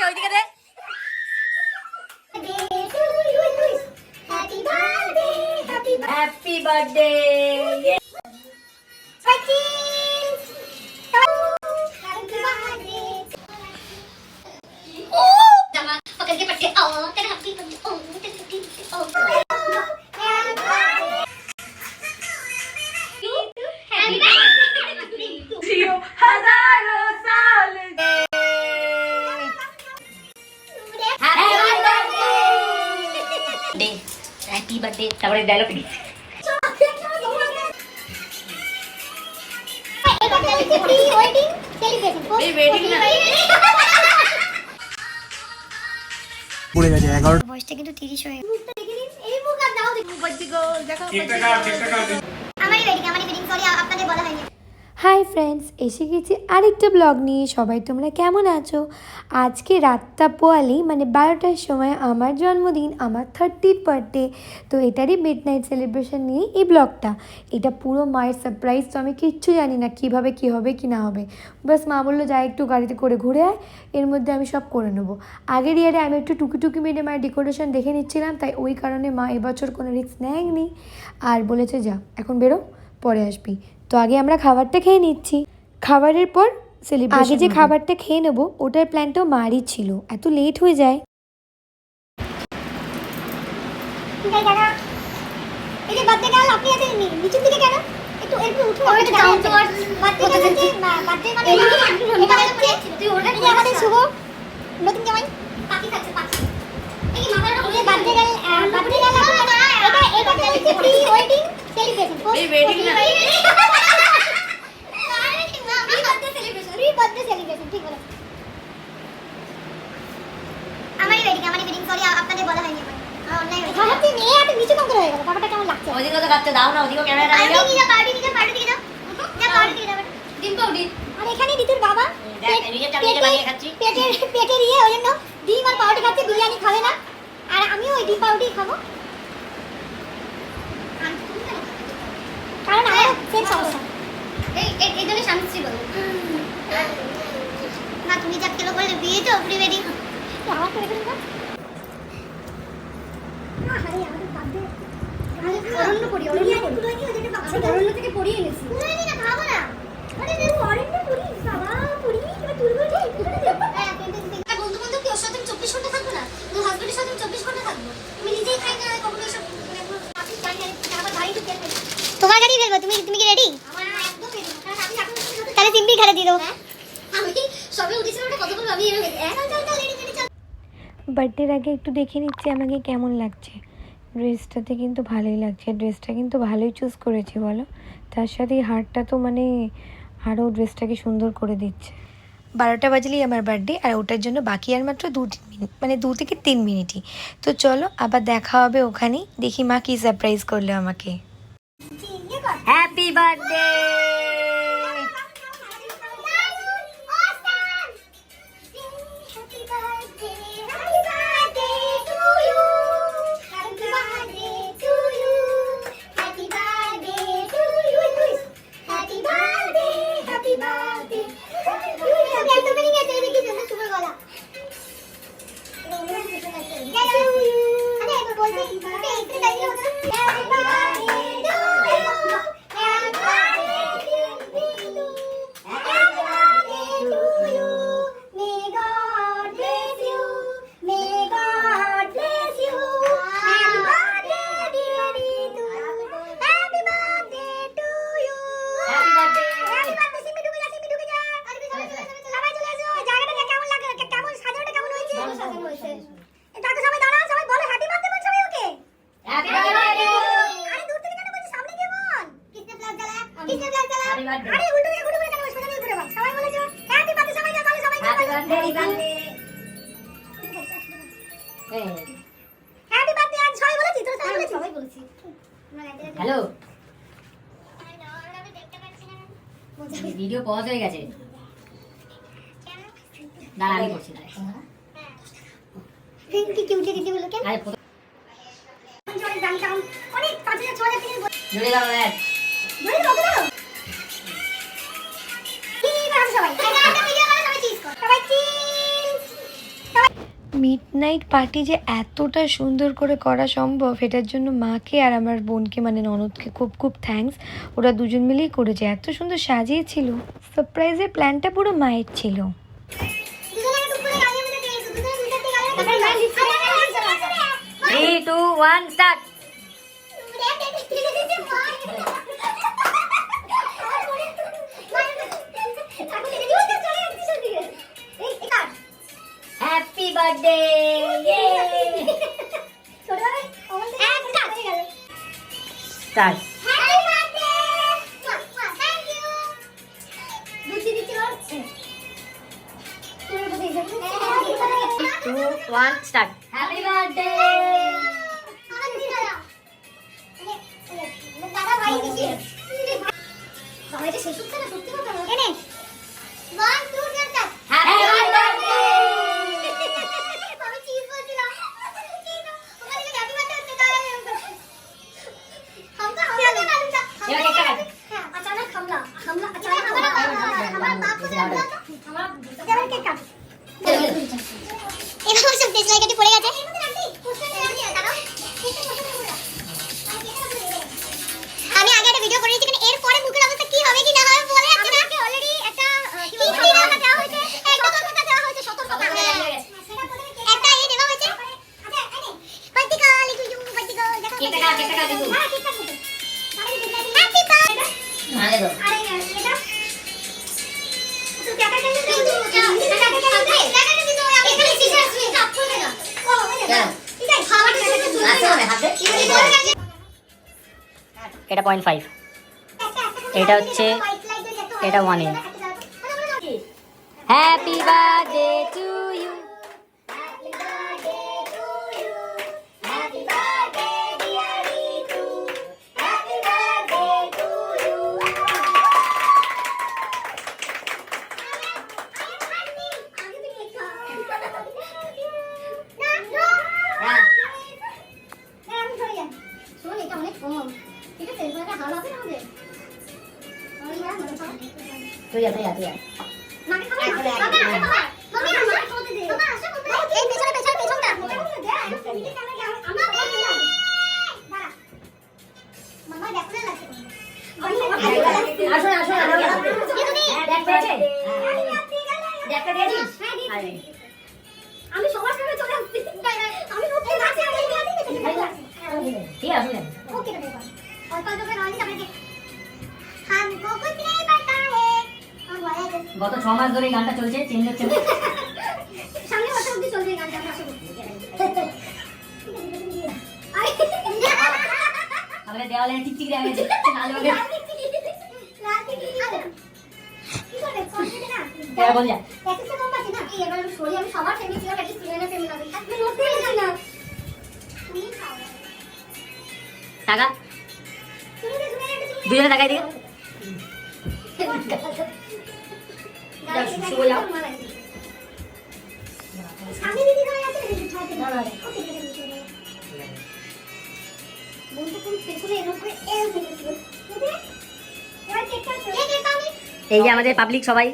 ওইদিকে দে। Happy birthday. Happy birthday. তারপরে ডায়লগ কি? Pre wedding celebration. এই ওয়েডিং না। পড়ে গেছে 11। বয়সটা কিন্তু 30 হয়ে গেছে। এই মুখ আর দাও দেখো বজ্জি গো দেখো। ঠিকঠাক আমারই ওয়েডিং সরি আপনাদের বলা হয়নি। হাই ফ্রেন্ডস, এসে গেছি আরেকটা ব্লগ নিয়ে। সবাই তোমরা কেমন আছো? আজকে রাতটা পোয়ালি মানে 12টার সময় আমার জন্মদিন, আমার 30th বার্থডে। তো এটারই মিড নাইট সেলিব্রেশন নিয়ে এই ব্লগটা। এটা পুরো মায়ের সারপ্রাইজ। তো আমি কিচ্ছু জানি না কীভাবে কী হবে কি না হবে। বাস মা বললো যা একটু গাড়িতে করে ঘুরে আয়, এর মধ্যে আমি সব করে নেবো। আগের ইয়ারে আমি একটু টুকি মেরে মায়ের ডেকোরেশন দেখে নিচ্ছিলাম, তাই ওই কারণে মা এবছর কোনো রিস্ক নেয়নি আর বলেছে যা এখন বেরো, পরে আসবি। তো আগে আমরা খাবারটা খেয়ে নিচ্ছি, খাবারের পর সেলিব্রেশন। আগে যে খাবারটা খেয়ে নেবো ওটার প্ল্যানটাও মারই ছিল, এত লেট হয়ে যায়। এই যে বার্থডে গার্ল আপনি আছেন নিচের দিকে কেন? একটু উঠুন। বার্থডে গার্ল হচ্ছে বার্থডে মানে এটা হচ্ছে তুই ওটা কি আমাদের শুভ নতুন জামাই পাখি থাকছে পাখি। এই কি মাথাটা ওই বার্থডে গার্ল এটা হচ্ছে প্রি ওয়েডিং সেলিব্রেশন। এই ওয়েডিং না। বার্থডে সেলিব্রেশন ঠিক বলেছেন। আমারই ওয়েডিং সরি আপনাদের বলা হয়নি। আমার অনলাইন হয়েছে। ভাবছি এই এত নিচু কম করে হয়ে গেল। ব্যাপারটা কেমন লাগছে? ওইদিকে তো কাটতে দাও না, ওইদিকে ক্যামেরা দাও। পাউডার দিয়ে দাও। যা পাউডার দিয়ে দাও। ডিম পাউডার। আর এখানে ঋতুর বাবা নিজে চালিয়ে বানিয়ে খাচ্ছি। পেটের ইয়ে ওই জন্য ডিম আর পাউডার খাচ্ছে, বিরিয়ানি খাবে না। আর আমিও ওই ডিম পাউডারই খাবো, কারণ আমার সেম সমস্যা। এই জন্য শান্তি বলো না, তুমি যা খেলো বলে বিয়ে তো প্রি ওয়েডিং আমার করে ফেলবো না। আরে আমাদের বার্থডে অরণ্য পড়ি অরণ্য থেকে পড়িয়ে এনেছি। পুরাই না খাবো না। আরে দেখো অরণ্য পড়ি বাবা পড়ি এবার তুলবো ঠিক। বন্ধু বন্ধু কি ওর সাথে 24 ঘন্টা থাকবো না? তোর হাজবেন্ডের সাথে 24 ঘন্টা থাকবো? তুমি নিজেই খাই না কখনো এসব আপনি জানি আমার গাড়ি তো তেল ফেলবো। তোমার গাড়ি ফেলবো? তুমি কি রেডি? আমার একদম রেডি। কারণ আমি এখন তাহলে সিম্পি ঘাড়ে দিয়ে দাও। আমি সবে উঠেছিলাম ওটা কত বলবো আমি এর হয়ে চল রেডি চল। বার্থডের আগে একটু দেখে নিচ্ছি আমাকে কেমন লাগছে। ড্রেসটাতে কিন্তু ভালোই লাগছে, ড্রেসটা কিন্তু ভালোই চুজ করেছি বলো। তার সাথে হারটা তো মানে আরও ড্রেসটাকে সুন্দর করে দিচ্ছে। 12টা বাজলেই আমার বার্থডে, আর ওটার জন্য বাকি আর মাত্র 2-3 মিনিট, মানে 2 থেকে 3 মিনিটই। তো চলো আবার দেখা হবে ওখানেই, দেখি মা কী সারপ্রাইজ করলো আমাকে। Happy birthday. Hello, video pause হয়ে গেছে। দাঁড়া আমি করছি না। কি কি উঠে দিতে বলো কেন? আরে অনেক দাম কাম অনেক 5000 6000 টাকা জুড়ে দাও এক। জুড়ে দাও দাও। কি বাবা সবাই? একটা ভিডিও করে সবাই চিজ কর। সবাই চিজ। মিডনাইট পার্টি যে এতটা সুন্দর করে করা সম্ভব, এটার জন্য মাকে আর আমার বোনকে মানে ননদকে খুব খুব থ্যাঙ্কস। ওরা দুজন মিলেই করেছে, এত সুন্দর সাজিয়েছিল। সারপ্রাইজের প্ল্যানটা পুরো মায়ের ছিল। 3, 2, 1 start. Happy birthday. Start. Two, one, start. Happy birthday. দাদা ভাই বেশি বাবা এটা শেষ হচ্ছে না, সত্যি কথা এনে 1 2 3 স্টার্ট। Happy birthday. আমি চিজ বলছিলাম ওখানে যে হ্যাপি বার্থডে হচ্ছে তাই हमका ये क्या है? अचानक हमला अचानक हमारा बाप को हमला था हमारा केवल केक काट এবার সব দেশ লাইকাটি পড়ে গেছে। আমি আগে একটা ভিডিও করে দিয়েছি, কিন্তু এর পরে মুখের অবস্থা কি হবে কি না হবে বলে যাচ্ছে না। আমাকে অলরেডি একটা টিকা দেওয়া হয়েছে, একটা কথা দেওয়া হয়েছে, সতর্কতা একটা এই দেওয়া হয়েছে। আচ্ছা এনে পার্টিকা লিখু লিখু পার্টিকা দেখো কেকটা কাট দিবো। হ্যাঁ কেকটা কাট। Happy birthday. আরে দো। আরে এটা তো টাকা কেন দিই? টাকা কেন দিই? আমি এখানে সিসার সুই কাপ করবে না। ও এটা ঠিক আছে, খাবার টাকা চলে আছে মানে হাতে। এটা 0.5। এটা হচ্ছে এটা 1 এ। Happy birthday to you. Happy birthday to you. Happy birthday dear Ritu. Happy birthday to you. তুই যা। আমি সবার সামনে চলে আসছি, আমি ওকে কাছে ঠিক আছে ओके तो देखो और कल तो फिर और नहीं समझे हमको कुछ नहीं पता है और बोला है গত 6 মাস ধরে এই গানটা চলছে, চেঞ্জ হচ্ছে না। सामने वर्ष अवधि चल रही गाना आशा करती আমাদের দেওয়ালে টিকটিক দেখা গেছে আলো হয়ে কি করে কনফিডেন্ট না এবার বল যা। প্র্যাকটিস কম পাচ্ছি না কি এবার আমি সরি আমি সবার ফেমি ছিল প্র্যাকটিস ছিল না ফেমি না আমি নোট করে না তুমি খাও টাকা শুনে দুজনে টাকাই দিকে। শুভ যাও। সামনে দিদি গায়ে আছে না ওকে বন্ধু কোন পেছনে এরকম করে এল মেরেছিল বুঝলে এবার কেকটা কেক আমি এই যে আমাদের পাবলিক সবাই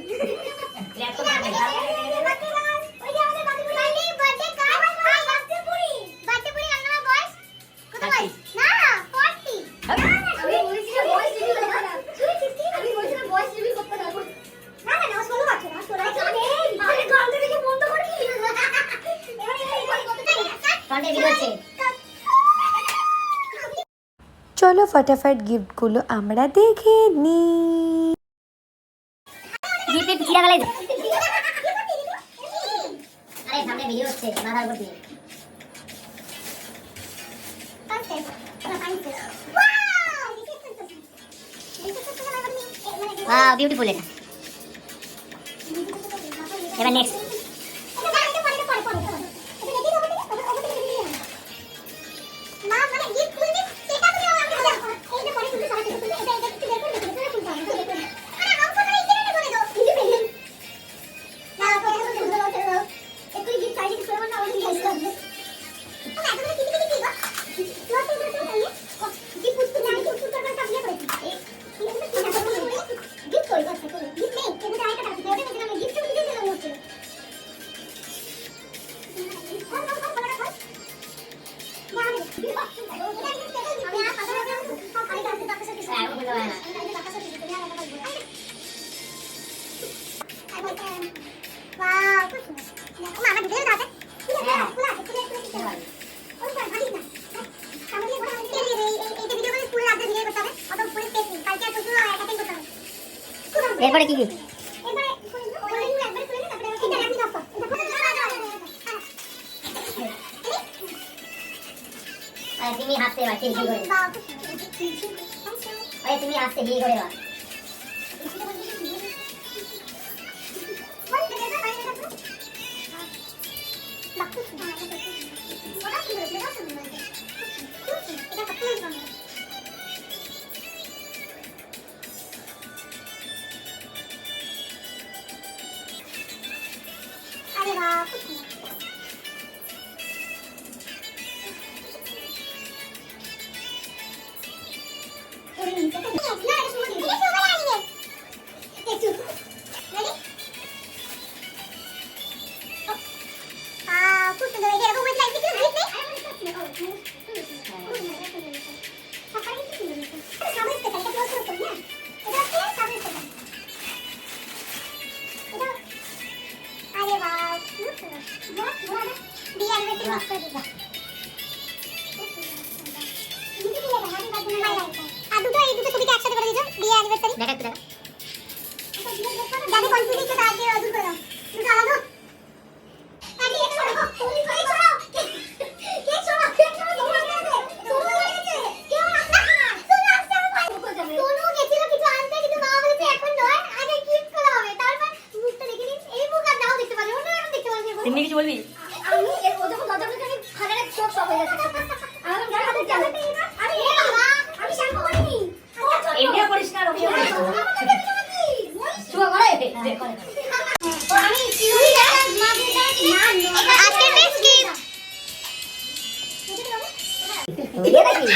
চলো ফটাফট গিফটগুলো আমরা দেখে নিই। জিপে পিছিয়ে গেলে আরে সামনে ভিডিও হচ্ছে মাথার উপর দিয়ে। বিউটিফুল এটা। এবার নেক্সট এরপরে কি কি এবারে একবার খুলে তারপরে এটা রাখি দাও আরে তুমি হাসতে এবার ঠিক করে আরে তুমি হাসতে ঠিক করে এবার अरे वाह अरे वाह दिया আর দুটো এই দুটো ছবিকে একসাথে করে দিছো বিয়ে অ্যানিভার্সারি দেখা একটু দেখা যাতে কনফিউজ তো আগে দূর করে দাও দুটো আলাদা আগে এক সরো তুমি করে সরো কে সরো তোমার কাছে তোমার কাছে কেউ আসছে না তুমি আসছে সোনু গেছিল কিছু আনতে কিন্তু মা বলেছে এখন নয় আগে গিফট করা হবে তারপর মুখটা দেখে নিন এই মুখ আর নাও দেখতে পারবে অন্য এখন দেখতে পারবে তুমি কিছু বলবি আমি এর ও যখন দরজা খুলে আমি হাজারে সব হয়ে গেছে আমি গায়ে হাতে চালে আমি এ বাবা আমি শ্যাম্পু করিনি এমনিও পরিষ্কার ওকে শুভ করে করে আমি চিরুনি আজকে বেস্ট গিফট ये देखी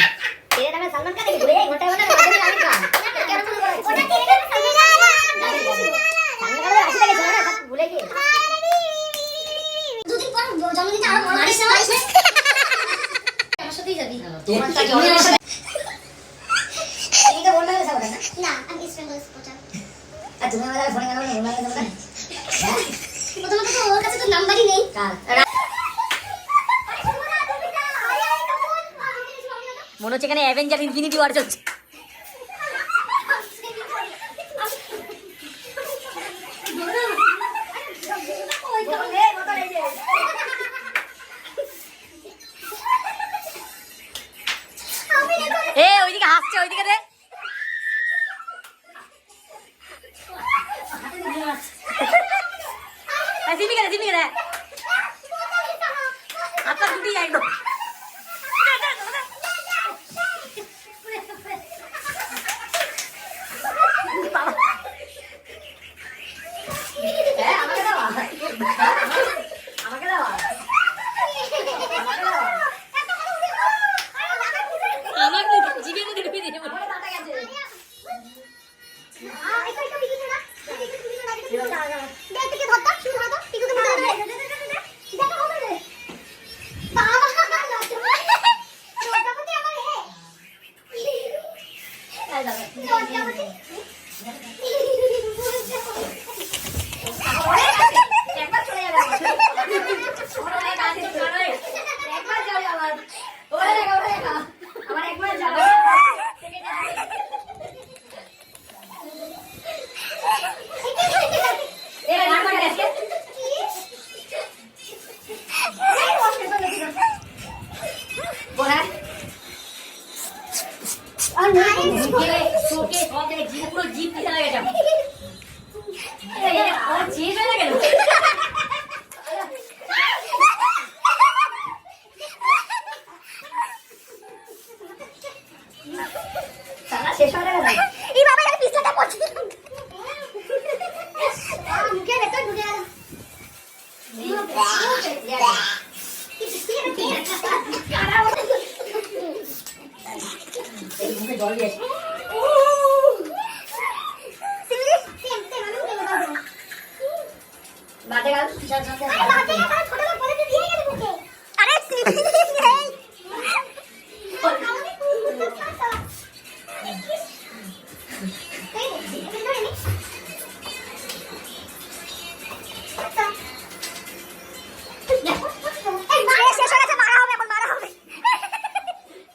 तेरे नाम सलमान का देखी भूले घंटा बना आमिर खान क्या बोल रहा है ওটা তেরে নামে সলমান सलमान का ऐसे लगे छोड़ा सब भूले गए দুদিন পর জন্মদিনে আর মারিস না আমার সাথেই যাবি তোমার সাথে আমার সাথে ठीक है बोल रहा है सब ना না আমি ইস্ট বেঙ্গল স্পোর্টার तुम्हें वाला फोन करना बोल रहा है প্রথমত তো ওর কাছে তো নাম্বারই নেই মনে হচ্ছে এখানে অ্যাভেঞ্জার ইনফিনিটি ওয়ার চলছে এ ওইদিকে হাসছে ওইদিকে দে জিমি কে আপনার দুটি একদম আমাকে দাও আমাকে দাও আমার জিভে মধ্যে ঢুকিয়ে দিয়ে আমার দাঁতা গেছে একবার চলে যাবে একবার চলে যাবে ওরে দেখা আমার একবার যাবে এ নাম্বার আছে বলা আর না শোকে সব জায়গায় জিভ পুরো জিভ পিছা লাগে যাবে এই আর জিভ লাগে গেল সারা শেষ হয়ে গেল এই বাবা এটা পিছটা পড়ছে মুখে ভেতর ঢুকে গেল এই মুখে জল দিয়েছে বাদে গেল চল চল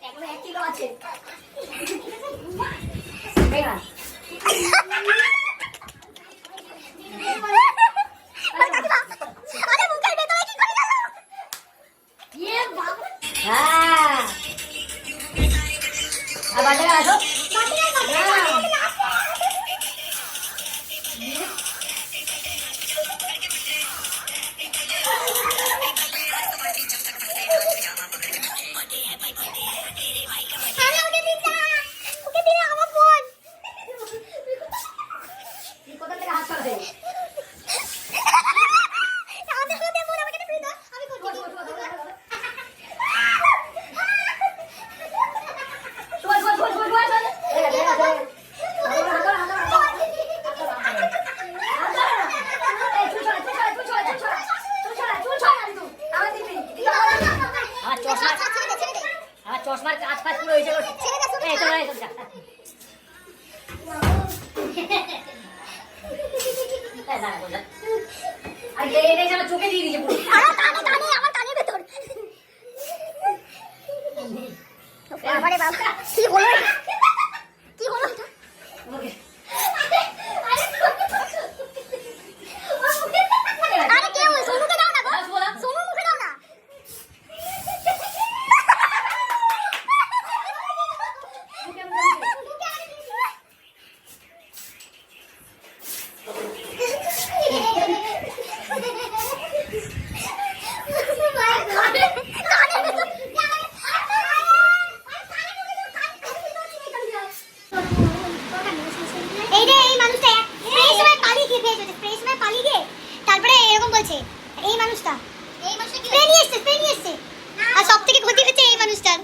এখন 1 কিলো আছে বেগা চশমার কাজ ফাজ পুরো হয়েছে এই চলো এই চল আর এই যেন চোখে দিয়ে দিয়েছে পুরো আমার কানের ভেতর বাবারে বাবা কি হলো কি হলো আরে কেউ সোনুকে দাও না গো সোনু মুখে দাও না এই রে এই মানুষটা স্প্রে সময় পালিয়ে গিয়ে ফেসে স্প্রে সময় পালিয়ে গিয়ে তারপরে এরকম বলছে এই মানুষটা স্প্রে নিয়ে এসেছে আর সবথেকে ক্ষতি হচ্ছে এই মানুষটার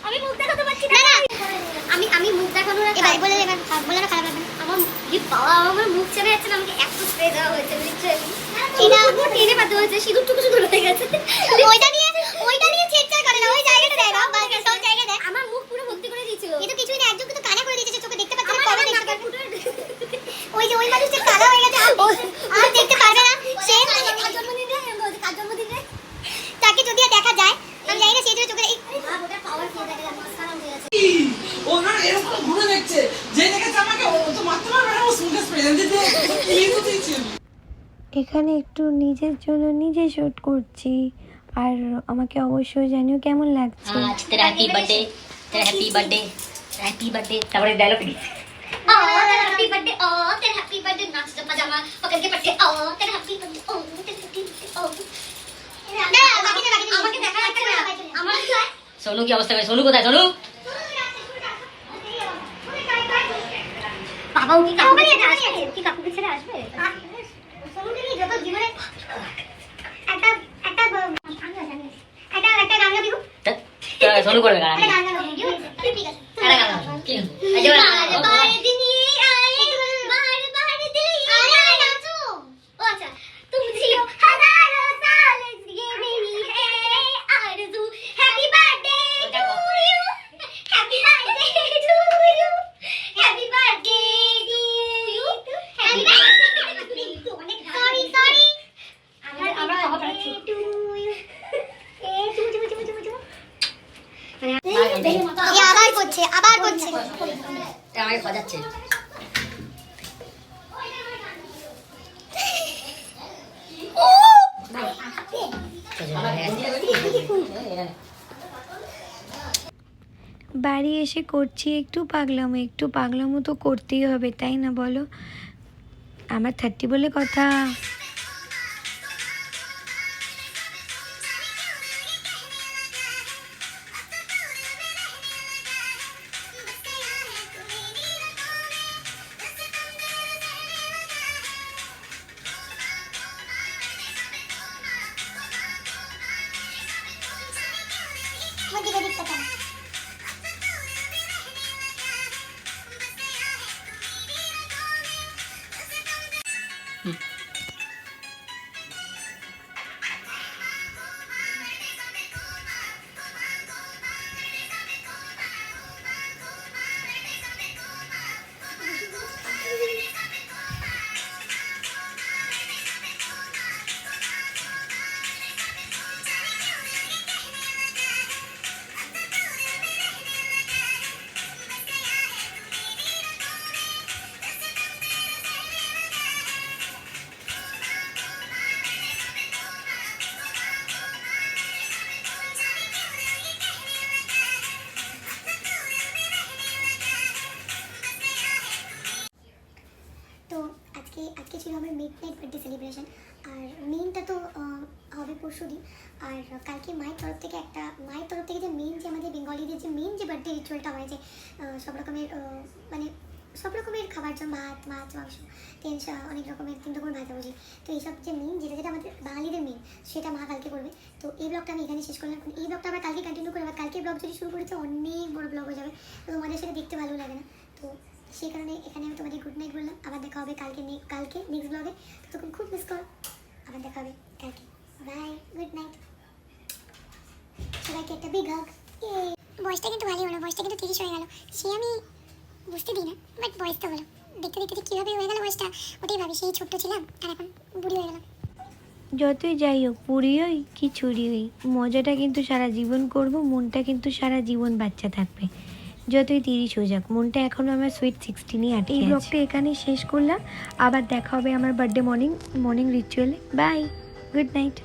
আমি মুখ দেখাতে পারছি না না আমি মুখ দেখানোর এবার বলে না খারাপ লাগবে আমার বাবা আমার মুখ ছেড়ে যাচ্ছে না আমাকে এত স্প্রে দেওয়া হয়েছে লিটারালি এটা টেনে পাতে হয়েছে সিঁদুরটুকু শুধু রয়ে গেছে ওইটা নিয়ে চেষ্টা করে না ওই জায়গাটা দেয় না বাকি সব জায়গায় দেয় আমার মুখ পুরো ভর্তি করে দিয়েছিল এটা কিছুই না একজন কিন্তু কানে করে দিয়েছে চোখে দেখতে পাচ্ছে না কবে দেখতে পারবে ওই যে ওই মানুষটা কালো হয়ে গেছে আর দেখতে পারবে না সে কার জন্মদিনে তাকে যদি দেখা যায় আমি জানি না সেই জন্য চোখে ওটা পাওয়ার কি দেখা যায় মাস্কারা হয়ে গেছে ও না এরকম ঘুরে দেখছে যে দেখেছে আমাকে ও তো মারতে পারবে না ও স্মুথেস্ট প্রেজেন্ট দিতে এই বুঝেছিল এখানে একটু নিজের জন্য নিজে শুট করছি আর আমাকে অবশ্যই জানিও কেমন লাগছে। আজ তেরা হ্যাপি বার্থডে তারপরে ডায়লগ দিই हैप्पी बर्थडे नाच पजामा पकड़ के पट्टे ओ तेरा हैप्पी बर्थडे ओ तेरा हैप्पी बर्थडे ओ না বাকি আমাকে দেখা যাচ্ছে না আমার কি হয় সোনু কি অবস্থা সোনু কোথায় সোনু বাবাও কি কাকু আসবে কি কাকু ছেড়ে আসবে সোনুকে নিয়ে যত জীবনে একটা গান গাবি সোনু করবে গান একটা গান গাবি ঠিক আছে একটা গান কি আজ বারে দিন आए बार दिल आए नाचो ओ अच्छा तुम जियो हजारों साल ये मेरी है आरज़ू happy birthday to you happy birthday to you happy birthday to you happy birthday sorry আমরা কখন পড়াচ্ছি টু ইউ এ চুমু আবার করছে আমাকে খোঁজাচ্ছে বাড়ি এসে করছি একটু পাগলামো তো করতেই হবে তাই না বলো, আমার 30 বলে কথা। আজকে ছিল আমার মিড নাইট বার্থডে সেলিব্রেশন। আর মেনটা তো হবে পরশু দিন। আর কালকে মায়ের তরফ থেকে যে মেন যে আমাদের বেঙ্গলিদের যে মেন যে বার্থডে রিচুয়ালটা হয় যে সব রকমের মানে সব রকমের খাবার, যেমন ভাত, মাছ, মাংস, তেল, অনেক রকমের 3 রকমের ভাজাভুজি। তো এইসব যে মেন যেটা আমাদের বাঙালিদের মেন, সেটা মা কালকে করবে। তো এই ব্লগটা আমি এখানে শেষ করলাম। এই ব্লগটা আবার কালকে কন্টিনিউ করে, আবার কালকে ব্লগ যদি শুরু করেছে অনেক বড় ব্লগ হয়ে যাবে, তো তোমাদের সাথে দেখতে ভালো লাগে না। তো সেই কারণে এখানে আমি তোমাদের গুড নাইট বললাম। আবার দেখা হবে কালকে নেক্সট ব্লগে। ততক্ষণ খুব মিস করো। আবার দেখা হবে কালকে। বাই, গুড নাইট সবাইকে, একটা বিগ হাগ। বয়সটা কিন্তু ভালোই হলো, বয়সটা কিন্তু 30 হয়ে গেল। সে আমি বুঝতে দিই না, বাট বয়স তো হলো। দেখতে দেখতে যে কীভাবে হয়ে গেল বয়সটা, ওটাই ভাবি। সেই ছোট্ট ছিলাম আর এখন বুড়ি হয়ে গেলাম। যতই যাই হোক, পুরি হই কি চুরি হই, মজাটা কিন্তু সারা জীবন করব, মনটা কিন্তু সারা জীবন বাচ্চা থাকবে। যতই 30 হয়ে যাক, মনটা এখনও আমার সুইট 16ই আটকে আছে। এই ব্লগটা এখানেই শেষ করলাম। আবার দেখা হবে আমার বার্থডে মর্নিং রিচুয়ালে। Bye, good night.